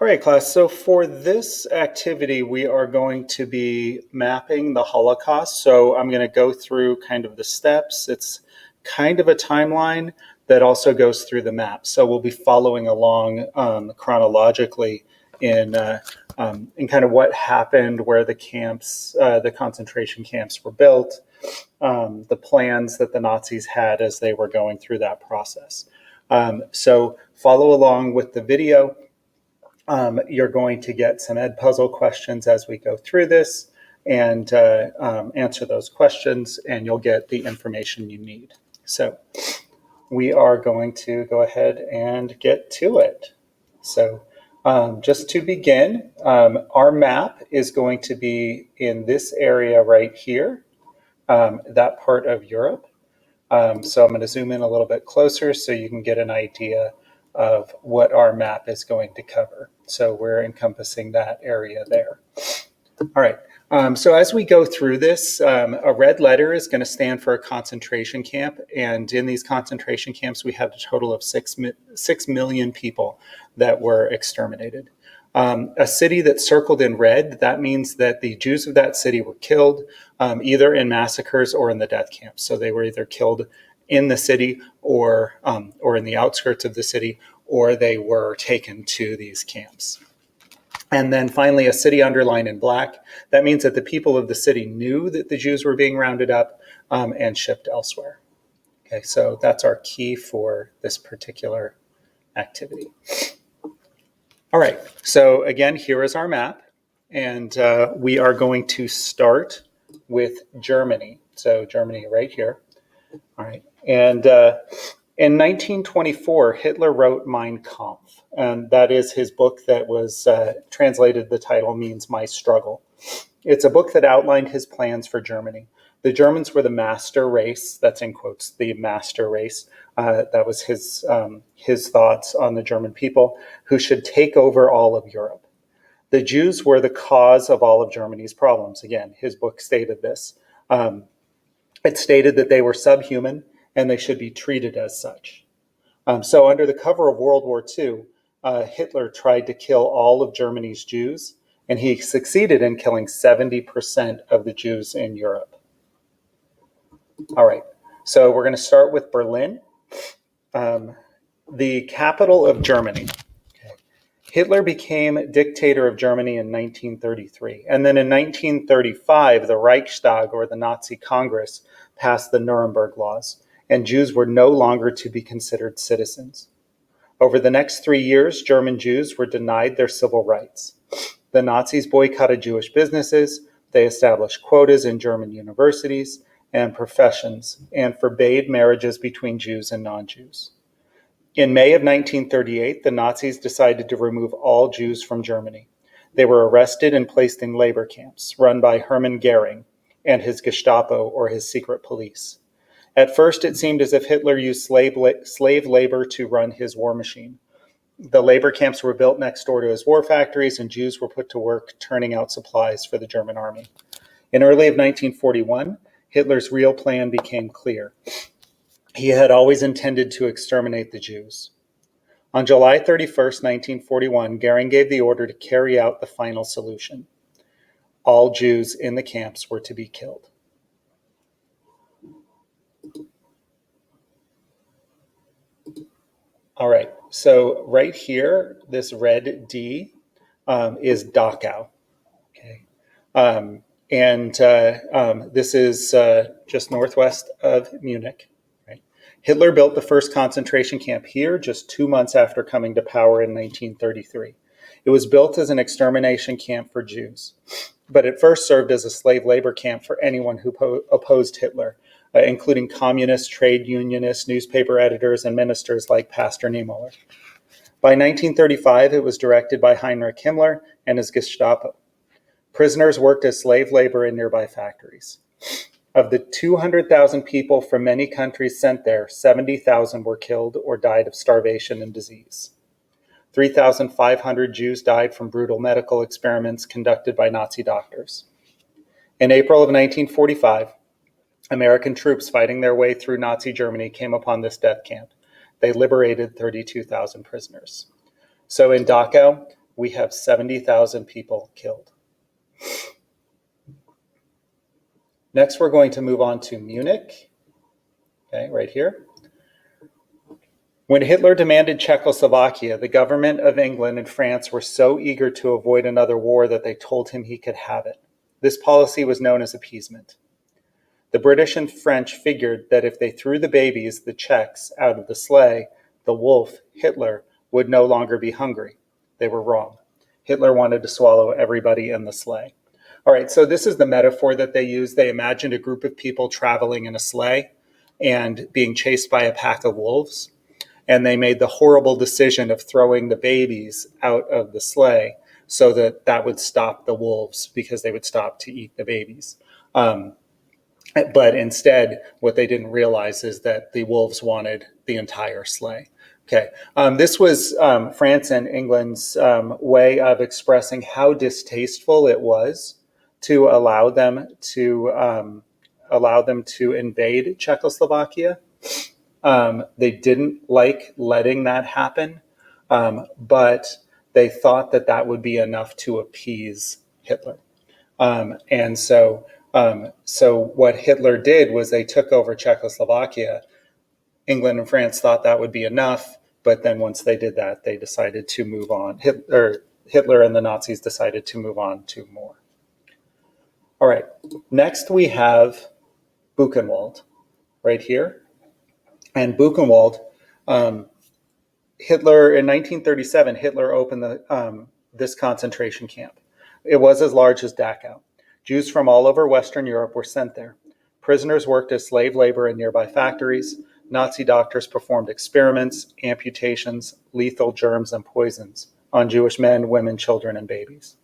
All right, class. So for this activity, we are going to be mapping the Holocaust. So I'm going to go through kind of the steps. It's kind of a timeline that also goes through the map. So we'll be following along chronologically in kind of what happened, where the camps, the concentration camps were built, the plans that the Nazis had as they were going through that process. So follow along with the video. You're going to get some ed puzzle questions as we go through this and answer those questions, and you'll get the information you need. So we are going to go ahead and get to it. So just to begin, our map is going to be in this area right here, that part of Europe. So I'm going to zoom in a little bit closer so you can get an idea of what our map is going to cover. So we're encompassing that area there. All right. So as we go through this, a red letter is going to stand for a concentration camp. And in these concentration camps, we had a total of 6 million people that were exterminated. A city that's circled in red, that means that the Jews of that city were killed either in massacres or in the death camps. So they were either killed in the city or in the outskirts of the city, or they were taken to these camps. And then finally, a city underlined in black. That means that the people of the city knew that the Jews were being rounded up and shipped elsewhere. Okay, so that's our key for this particular activity. All right, so again, here is our map, and we are going to start with Germany. So Germany right here. All right, and in 1924, Hitler wrote Mein Kampf, and that is his book that was translated, the title means My Struggle. It's a book that outlined his plans for Germany. The Germans were the master race, that's in quotes, the master race. That was his thoughts on the German people, who should take over all of Europe. The Jews were the cause of all of Germany's problems. Again, his book stated this. It stated that they were subhuman and they should be treated as such. So under the cover of World War II, Hitler tried to kill all of Germany's Jews, and he succeeded in killing 70% of the Jews in Europe. All right, so we're going to start with Berlin, the capital of Germany. Okay. Hitler became dictator of Germany in 1933, and then in 1935, the Reichstag, or the Nazi Congress, passed the Nuremberg Laws, and Jews were no longer to be considered citizens. Over the next 3 years, German Jews were denied their civil rights. The Nazis boycotted Jewish businesses, they established quotas in German universities and professions, and forbade marriages between Jews and non-Jews. In May of 1938, the Nazis decided to remove all Jews from Germany. They were arrested and placed in labor camps run by Hermann Goering and his Gestapo, or his secret police. At first, it seemed as if Hitler used slave labor to run his war machine. The labor camps were built next door to his war factories, and Jews were put to work turning out supplies for the German army. In early of 1941, Hitler's real plan became clear. He had always intended to exterminate the Jews. On July 31st, 1941, Goering gave the order to carry out the final solution. All Jews in the camps were to be killed. All right, so right here, this red D is Dachau. Okay, this is just northwest of Munich. Right? Hitler built the first concentration camp here just 2 months after coming to power in 1933. It was built as an extermination camp for Jews, but it first served as a slave labor camp for anyone who opposed Hitler, including communists, trade unionists, newspaper editors, and ministers like Pastor Niemöller. By 1935, it was directed by Heinrich Himmler and his Gestapo. Prisoners worked as slave labor in nearby factories. Of the 200,000 people from many countries sent there, 70,000 were killed or died of starvation and disease. 3,500 Jews died from brutal medical experiments conducted by Nazi doctors. In April of 1945, American troops fighting their way through Nazi Germany came upon this death camp. They liberated 32,000 prisoners. So in Dachau, we have 70,000 people killed. Next, we're going to move on to Munich, okay, right here. When Hitler demanded Czechoslovakia, the government of England and France were so eager to avoid another war that they told him he could have it. This policy was known as appeasement. The British and French figured that if they threw the babies, the Czechs, out of the sleigh, the wolf, Hitler, would no longer be hungry. They were wrong. Hitler wanted to swallow everybody in the sleigh. All right, so this is the metaphor that they used. They imagined a group of people traveling in a sleigh and being chased by a pack of wolves. And they made the horrible decision of throwing the babies out of the sleigh so that that would stop the wolves because they would stop to eat the babies. But instead, what they didn't realize is that the wolves wanted the entire sleigh. Okay, this was France and England's way of expressing how distasteful it was to allow them to invade Czechoslovakia. They didn't like letting that happen, but they thought that that would be enough to appease Hitler. And so what Hitler did was they took over Czechoslovakia. England and France thought that would be enough, but then once they did that, they decided to move on. Hitler and the Nazis decided to move on to more. All right, next we have Buchenwald right here. And Buchenwald, Hitler, in 1937, Hitler opened this concentration camp. It was as large as Dachau. Jews from all over Western Europe were sent there. Prisoners worked as slave labor in nearby factories. Nazi doctors performed experiments, amputations, lethal germs, and poisons on Jewish men, women, children, and babies.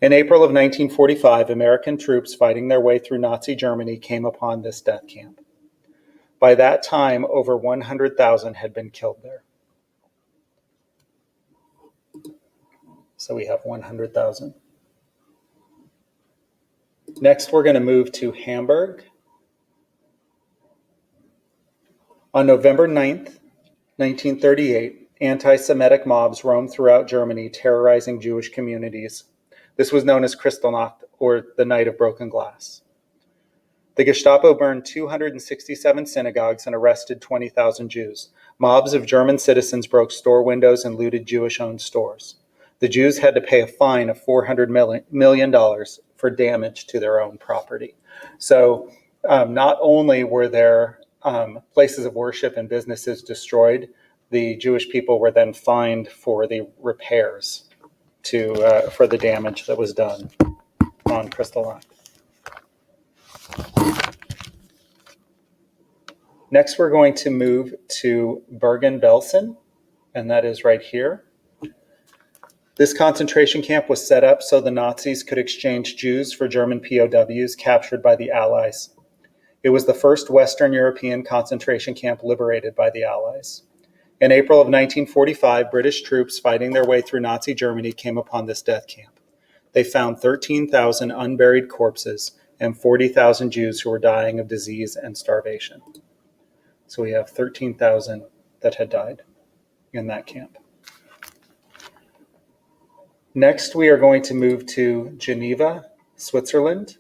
In April of 1945, American troops fighting their way through Nazi Germany came upon this death camp. By that time, over 100,000 had been killed there. So we have 100,000. Next, we're going to move to Hamburg. On November 9th, 1938, anti-Semitic mobs roamed throughout Germany, terrorizing Jewish communities. This was known as Kristallnacht, or the Night of Broken Glass. The Gestapo burned 267 synagogues and arrested 20,000 Jews. Mobs of German citizens broke store windows and looted Jewish-owned stores. The Jews had to pay a fine of $400 million for damage to their own property. So not only were there places of worship and businesses destroyed, the Jewish people were then fined for the repairs for the damage that was done on Kristallnacht. Next, we're going to move to Bergen-Belsen, and that is right here. This concentration camp was set up so the Nazis could exchange Jews for German POWs captured by the Allies. It was the first Western European concentration camp liberated by the Allies. In April of 1945, British troops fighting their way through Nazi Germany came upon this death camp. They found 13,000 unburied corpses and 40,000 Jews who were dying of disease and starvation. So we have 13,000 that had died in that camp. Next, we are going to move to Geneva, Switzerland.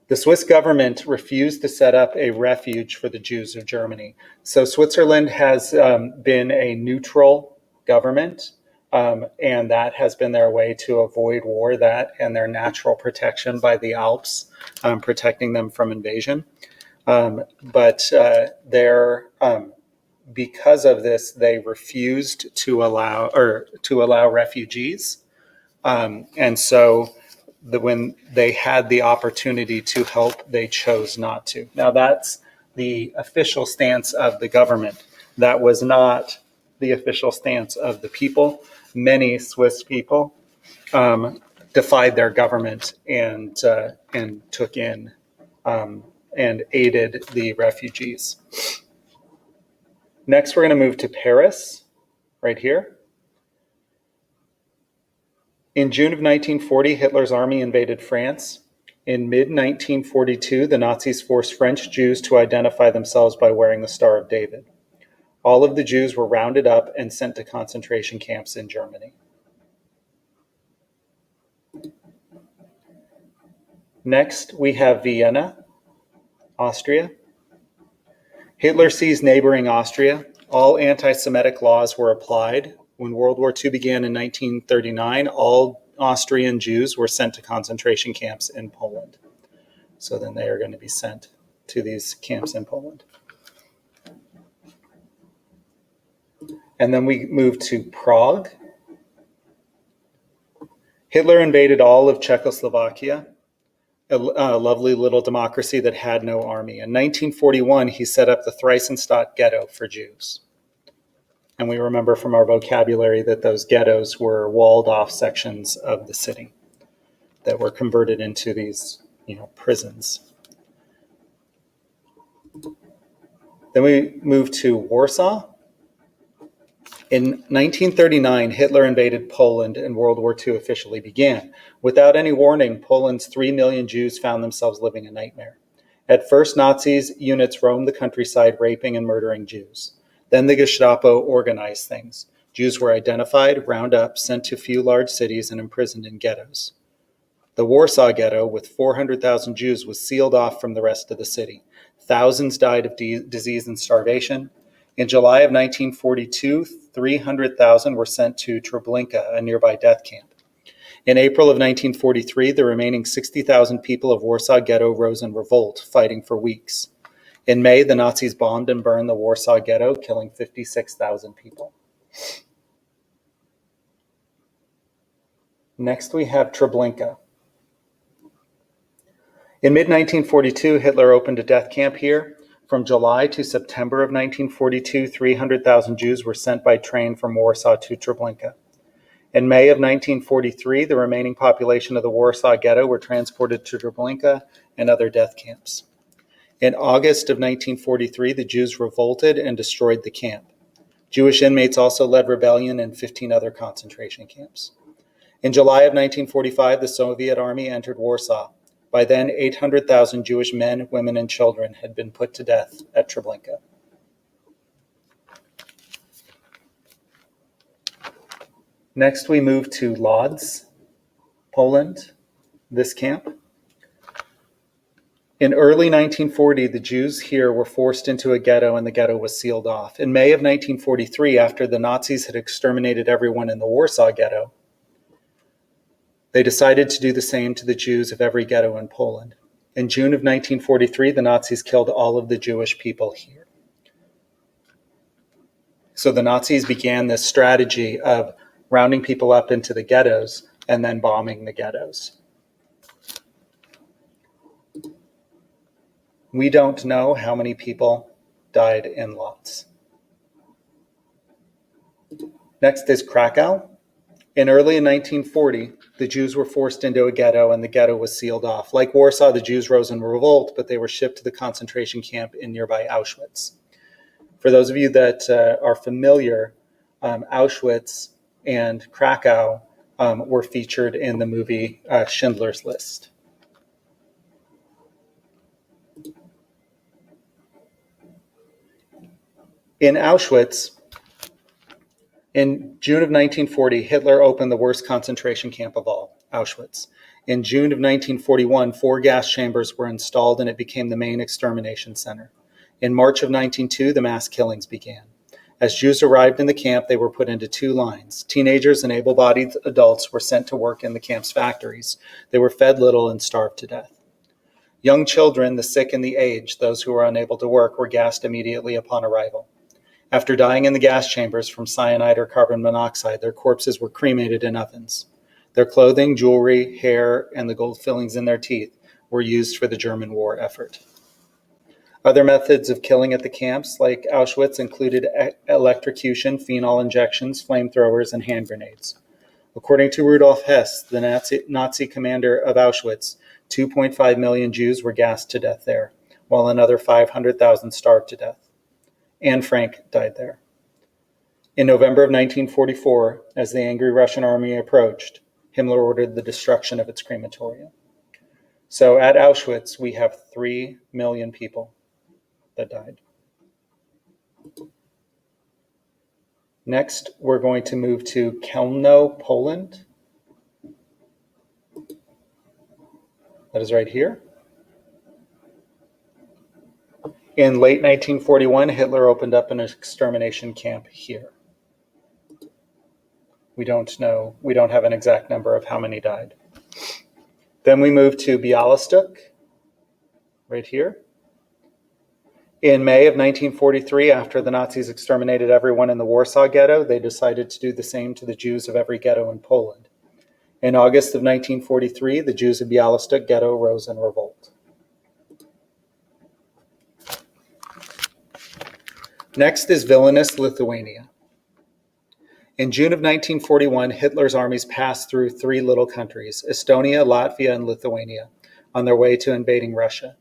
The Swiss government refused to set up a refuge for the Jews of Germany. So Switzerland has been a neutral government, and that has been their way to avoid war, that and their natural protection by the Alps, protecting them from invasion. But because of this, they refused to allow refugees, and so when they had the opportunity to help, they chose not to. Now that's the official stance of the government. That was not the official stance of the people. Many Swiss people defied their government and took in and aided the refugees. Next, we're going to move to Paris, right here. In June of 1940, Hitler's army invaded France. In mid-1942, the Nazis forced French Jews to identify themselves by wearing the Star of David. All of the Jews were rounded up and sent to concentration camps in Germany. Next, we have Vienna, Austria. Hitler seized neighboring Austria. All anti-Semitic laws were applied. When World War II began in 1939, all Austrian Jews were sent to concentration camps in Poland. So then they are going to be sent to these camps in Poland. And then we move to Prague. Hitler invaded all of Czechoslovakia, a lovely little democracy that had no army. In 1941, he set up the Theresienstadt ghetto for Jews. And we remember from our vocabulary that those ghettos were walled off sections of the city that were converted into these, prisons. Then we move to Warsaw. In 1939, Hitler invaded Poland and World War II officially began. Without any warning, Poland's 3 million Jews found themselves living a nightmare. At first, Nazis units roamed the countryside, raping and murdering Jews. Then the Gestapo organized things. Jews were identified, rounded up, sent to few large cities, and imprisoned in ghettos. The Warsaw Ghetto, with 400,000 Jews, was sealed off from the rest of the city. Thousands died of disease and starvation. In July of 1942, 300,000 were sent to Treblinka, a nearby death camp. In April of 1943, the remaining 60,000 people of Warsaw Ghetto rose in revolt, fighting for weeks. In May, the Nazis bombed and burned the Warsaw Ghetto, killing 56,000 people. Next, we have Treblinka. In mid-1942, Hitler opened a death camp here. From July to September of 1942, 300,000 Jews were sent by train from Warsaw to Treblinka. In May of 1943, the remaining population of the Warsaw Ghetto were transported to Treblinka and other death camps. In August of 1943, the Jews revolted and destroyed the camp. Jewish inmates also led rebellion in 15 other concentration camps. In July of 1945, the Soviet army entered Warsaw. By then, 800,000 Jewish men, women, and children had been put to death at Treblinka. Next, we move to Lodz, Poland, this camp. In early 1940, the Jews here were forced into a ghetto and the ghetto was sealed off. In May of 1943, after the Nazis had exterminated everyone in the Warsaw Ghetto, they decided to do the same to the Jews of every ghetto in Poland. In June of 1943, the Nazis killed all of the Jewish people here. So the Nazis began this strategy of rounding people up into the ghettos and then bombing the ghettos. We don't know how many people died in Lodz. Next is Krakow. In early 1940, the Jews were forced into a ghetto and the ghetto was sealed off. Like Warsaw, the Jews rose in revolt, but they were shipped to the concentration camp in nearby Auschwitz. For those of you that are familiar, Auschwitz and Krakow were featured in the movie Schindler's List. In Auschwitz, in June of 1940, Hitler opened the worst concentration camp of all, Auschwitz. In June of 1941, 4 gas chambers were installed and it became the main extermination center. In March of 1902, the mass killings began. As Jews arrived in the camp, they were put into 2 lines. Teenagers and able-bodied adults were sent to work in the camp's factories. They were fed little and starved to death. Young children, the sick and the aged, those who were unable to work, were gassed immediately upon arrival. After dying in the gas chambers from cyanide or carbon monoxide, their corpses were cremated in ovens. Their clothing, jewelry, hair, and the gold fillings in their teeth were used for the German war effort. Other methods of killing at the camps, like Auschwitz, included electrocution, phenol injections, flamethrowers, and hand grenades. According to Rudolf Hess, the Nazi commander of Auschwitz, 2.5 million Jews were gassed to death there, while another 500,000 starved to death. Anne Frank died there. In November of 1944, as the angry Russian army approached, Himmler ordered the destruction of its crematorium. So at Auschwitz, we have 3 million people that died. Next, we're going to move to Chełmno, Poland. That is right here. In late 1941, Hitler opened up an extermination camp here. We don't have an exact number of how many died. Then we move to Białystok, right here. In May of 1943, after the Nazis exterminated everyone in the Warsaw Ghetto, they decided to do the same to the Jews of every ghetto in Poland. In August of 1943, the Jews of Białystok Ghetto rose in revolt. Next is Vilnius, Lithuania. In June of 1941, Hitler's armies passed through three little countries, Estonia, Latvia, and Lithuania, on their way to invading Russia.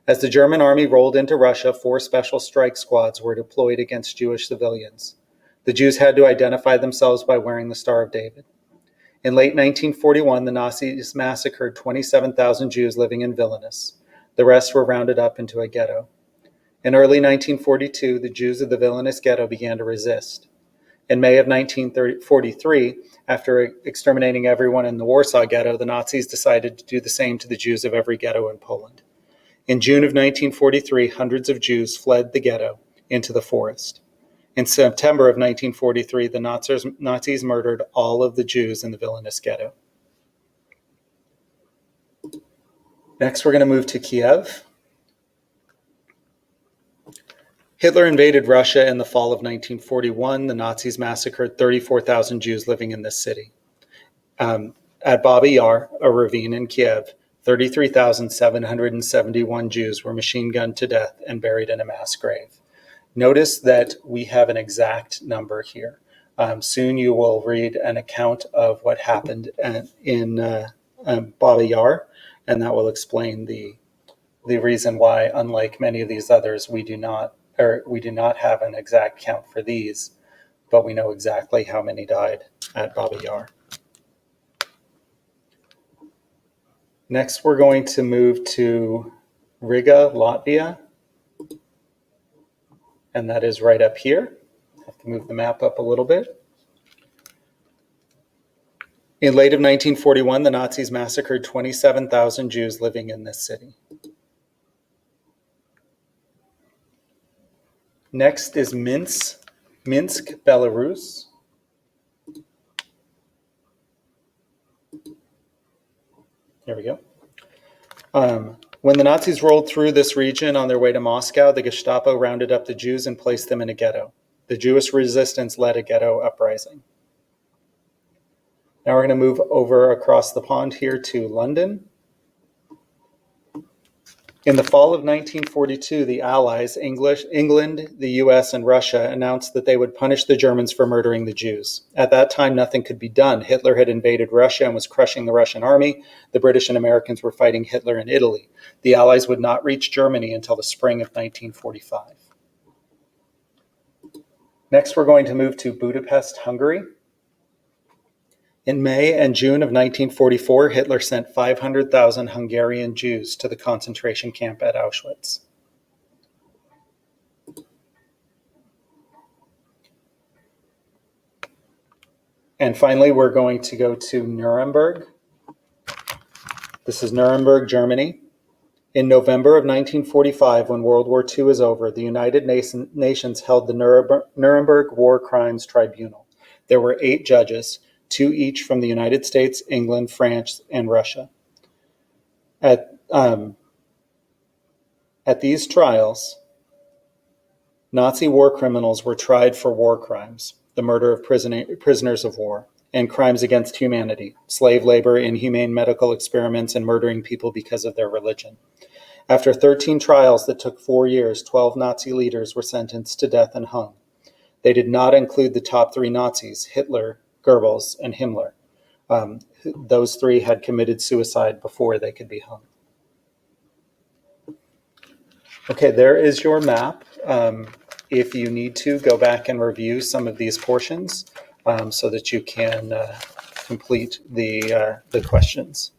As the German army rolled into Russia, 4 special strike squads were deployed against Jewish civilians. The Jews had to identify themselves by wearing the Star of David. In late 1941, the Nazis massacred 27,000 Jews living in Vilnius. The rest were rounded up into a ghetto. In early 1942, the Jews of the Vilnius ghetto began to resist. In May of 1943, after exterminating everyone in the Warsaw Ghetto, the Nazis decided to do the same to the Jews of every ghetto in Poland. In June of 1943, hundreds of Jews fled the ghetto into the forest. In September of 1943, the Nazis murdered all of the Jews in the Vilnius ghetto. Next, we're going to move to Kiev. Hitler invaded Russia in the fall of 1941. The Nazis massacred 34,000 Jews living in this city. At Babi Yar, a ravine in Kiev, 33,771 Jews were machine-gunned to death and buried in a mass grave. Notice that we have an exact number here. Soon you will read an account of what happened in Babi Yar, and that will explain the reason why, unlike many of these others, we do not have an exact count for these, but we know exactly how many died at Babi Yar. Next, we're going to move to Riga, Latvia, and that is right up here. I have to move the map up a little bit. In late of 1941, the Nazis massacred 27,000 Jews living in this city. Next is Minsk, Belarus. There we go. When the Nazis rolled through this region on their way to Moscow, the Gestapo rounded up the Jews and placed them in a ghetto. The Jewish resistance led a ghetto uprising. Now we're going to move over across the pond here to London. In the fall of 1942, the Allies, England, the US, and Russia, announced that they would punish the Germans for murdering the Jews. At that time, nothing could be done. Hitler had invaded Russia and was crushing the Russian army. The British and Americans were fighting Hitler in Italy. The Allies would not reach Germany until the spring of 1945. Next, we're going to move to Budapest, Hungary. In May and June of 1944, Hitler sent 500,000 Hungarian Jews to the concentration camp at Auschwitz. And finally, we're going to go to Nuremberg. This is Nuremberg, Germany. In November of 1945, when World War II is over, the United Nations held the Nuremberg War Crimes Tribunal. There were 8 judges, 2 each from the United States, England, France, and Russia. At these trials, Nazi war criminals were tried for war crimes, the murder of prisoners of war, and crimes against humanity, slave labor, inhumane medical experiments, and murdering people because of their religion. After 13 trials that took 4 years, 12 Nazi leaders were sentenced to death and hung. They did not include the top 3 Nazis, Hitler, Goebbels, and Himmler. Those 3 had committed suicide before they could be hung. Okay, there is your map. If you need to, go back and review some of these portions so that you can complete the questions.